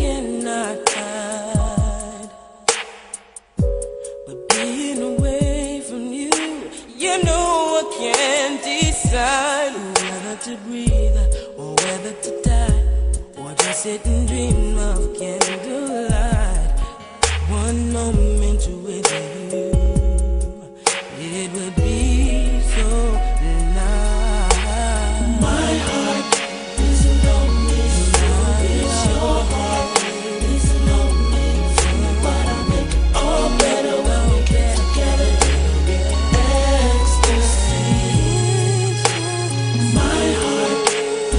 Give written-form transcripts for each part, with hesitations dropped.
cannot hide. But being away from you, you know I can't decide whether to breathe or whether to die, or just sit and dream of candlelight. One moment with you, it would be so nice. My heart is lonely, so is your heart is lonely too. But I make it all better when we get together. Ecstasy. My heart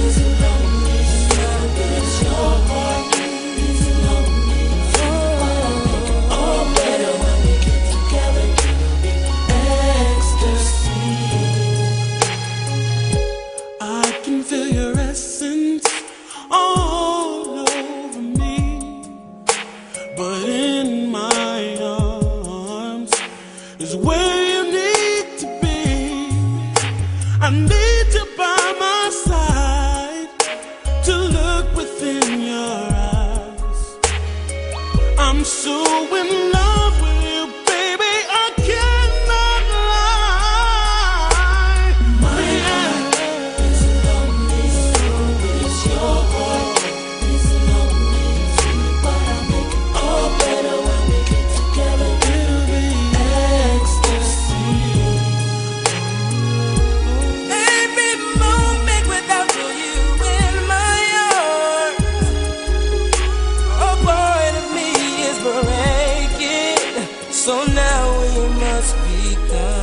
is lonely, so is your heart is lonely too. But I make it all better when we get together. Ecstasy. I can feel your essence all over me, but in my arms is where you need to be. I need you by my side to look within your eyes. I'm so in love with you, baby, I cannot lie. My heart is lonely, so is your heart is lonely too. But I make it all better when we get together. It'll be ecstasy. Every moment without you in my arms, a part of me is breaking. So now we must become